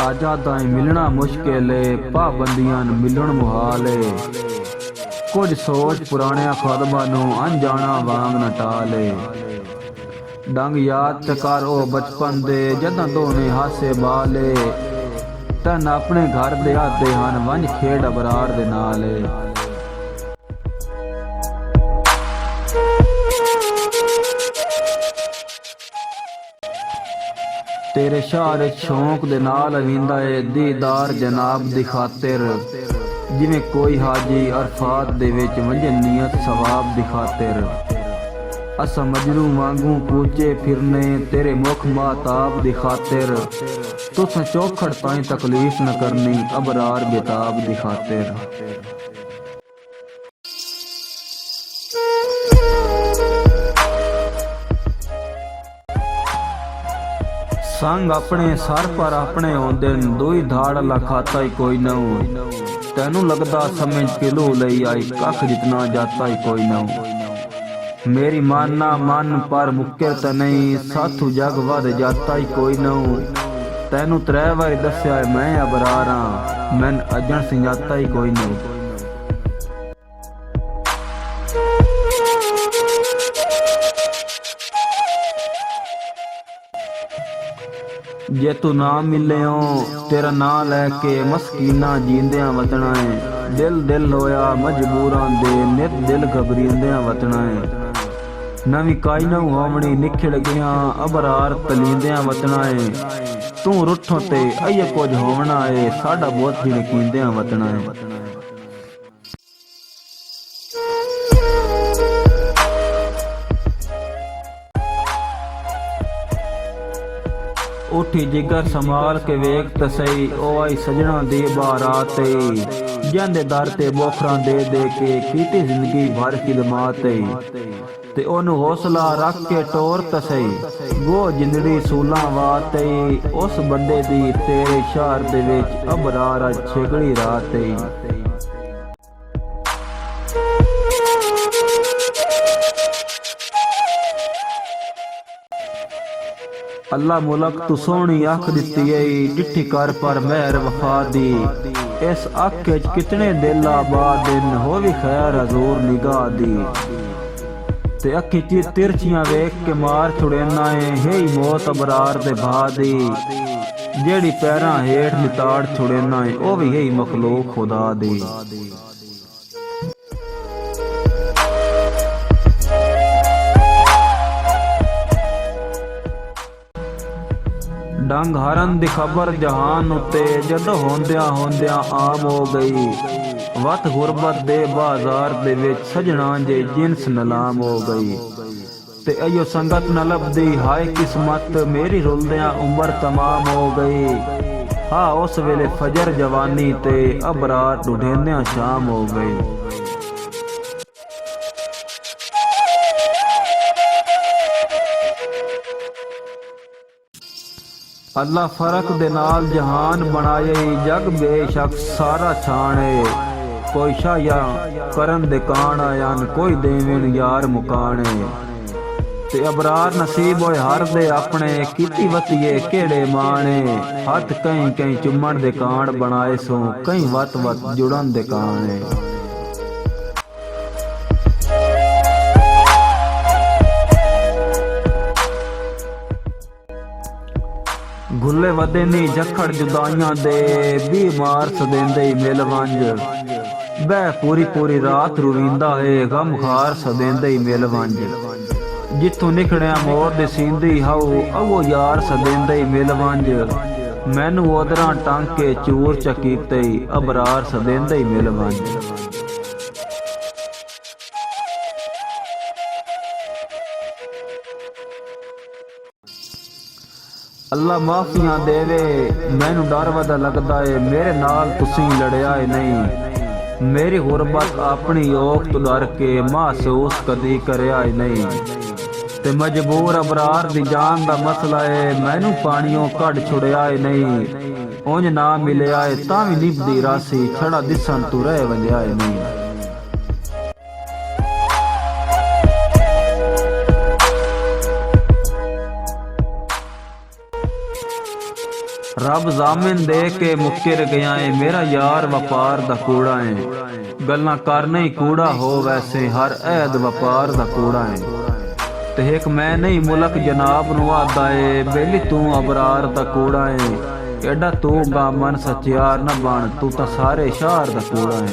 आजादां मिलना मुश्किल है, पाबंदियां मिलन मुहाल है। कुछ सोच पुराने खुदबा नू अनजाना वांग न टाले। डंग याद ते कर ओ बचपन दे जदां दोने हासे बाले। तन अपने घर दे आदे हन वंज खेड अबरार दे नाल। तेरे शार शौक दे नाल अविंदा है दीदार जनाब दी खातिर। जिवें कोई हाजी अरफात दे विच वंजे नियत सवाब दी खातिर। असा मजनू वांगू कूचे फिरने तेरे मुख माताब दी खातिर। तुस चौखड़ ताईं तकलीफ न करनी अबरार बेताब दी खातिर। संग अपने सर पर अपने होंदे दुई धाड़ ला खाता ही कोई नहूं। तैनू लगदा समझ किलू लई आई कख जितना जाता ही कोई नहूं। मेरी मानना मन पर मुक्कर त नहीं साथू जग वध जाता ही कोई नहूं। तैनू 3 वारी दस्या मैं अबरार हां मैन अजण सिंजाता ही कोई नहूं। जे तू ना मिले हो तेरा ना लैके मस्कीना जींदियां वतना है। दिल दिल होया मजबूरां दे नित दिल घबरींदियां वतना है। नवी काई न होवनी निखिड़ गया अबरार तलींदियां वतना है। तू रुठों ते अये कुछ होवना है साडा बहुत ही यकींदियां वतना है। उठी जिगर संभाल के वेख तसई ओ आई सजना दी बारात। जंदे दर ते बोखरां दे दे के कीती जिंदगी भर खिदमात। ते ओनू हौसला रख के टोर तसई गो जिंदड़ी सूलां वात। उस बंदे दी तेरे शहर दे विच अबरार छिगड़ी रात। अल्लाह मुलक तू सोहनी अख दिती है डिठी कर पर मेहर वफा दी। इस अख च कितने दिल आबाद दिन हो भी खैर हजूर निगाह दी। ते अखी ची तिरछियां वेख के मार छुड़ेना है हे मौत अबरार दे भा दी। जेड़ी पैरां हेठ निताड़ छुड़ेना है ओ भी यही मखलूक खुदा दी। डंग हरन दी खबर जहान उत्ते जदों होंदियां होंदियां आम हो गई। वत गुरबत दे बाजार दे विच सजना जे जिन्स नलाम हो गई। ते अयो संगत न लभदी हाय किस्मत मेरी रुलदियां उम्र तमाम हो गई। हाँ उस वेले फजर जवानी ते अबरार ढूंढेंदियां शाम हो गई। अल्लाह फरक दे नाल जहान बनाए जग बेशक सारा छाणे। कोई शाया करन दे कान आयन कोई देवेन यार मुकाने। ते अबरार नसीब होए हर दे अपने कीती वतिए केड़े माने। हथ कहीं कहीं चुम्मण दे कान बनाए सो कहीं वत वत जुड़न दे काने। गुल्ले वदे नी जखड़ जुदाइयां दे बीमार सदेंदे मिल वंज। बह पूरी पूरी रात रुविंदा है गम खार सदेंदे मिल वंज। जिथों निखड़िया मोर दे सींदी हाउ अवो यार सदेंदे मिल वंज। मैनू ओदरां टांके चूर चकीते अबरार सदेंदे मिल वंज। अल्लाह माफियां देवे मैनू डर वदा लगदा है मेरे नाल तुसीं लड़िया है नहीं। मेरी गुरबत अपनी औख तो डर के महसूस कदी करया है नहीं। ते मजबूर अबरार दी जान दा मसला है मैनू पानियों कढ़ छुड़िया है नहीं। उंज ना मिलिया है तां भी निभदी रासी खड़ा दिसन तू रह वंजिया है नहीं। ਰੱਬ ਜ਼ਾਮਿਨ ਦੇ ਕੇ ਮੁੱਕਰ ਗਿਆ ਏ, ਮੇਰਾ ਯਾਰ ਵਪਾਰ ਦਾ ਕੂੜਾ ਏ। ਗੱਲਾਂ ਕਰਨਾ ਹੀ ਕੂੜਾ ਹੋ ਵੈਸੇ, ਹਰ ਐਦ ਵਪਾਰ ਦਾ ਕੂੜਾ ਏ। ਤੇ ਇੱਕ ਮੈਂ ਨਹੀਂ ਮੁਲਕ ਜਨਾਬ ਨੂੰ ਆਦਾ ਏ, ਬੇਲੀ ਤੂੰ ਅਬਰਾਰ ਦਾ ਕੂੜਾ ਏ। ਐਡਾ ਤੂੰ ਗਾ ਮਨ ਸਚਿਆਰ ਨਾ ਬਣ, ਤੂੰ ਤਾਂ ਸਾਰੇ ਸ਼ਹਿਰ ਦਾ ਕੂੜਾ ਏ।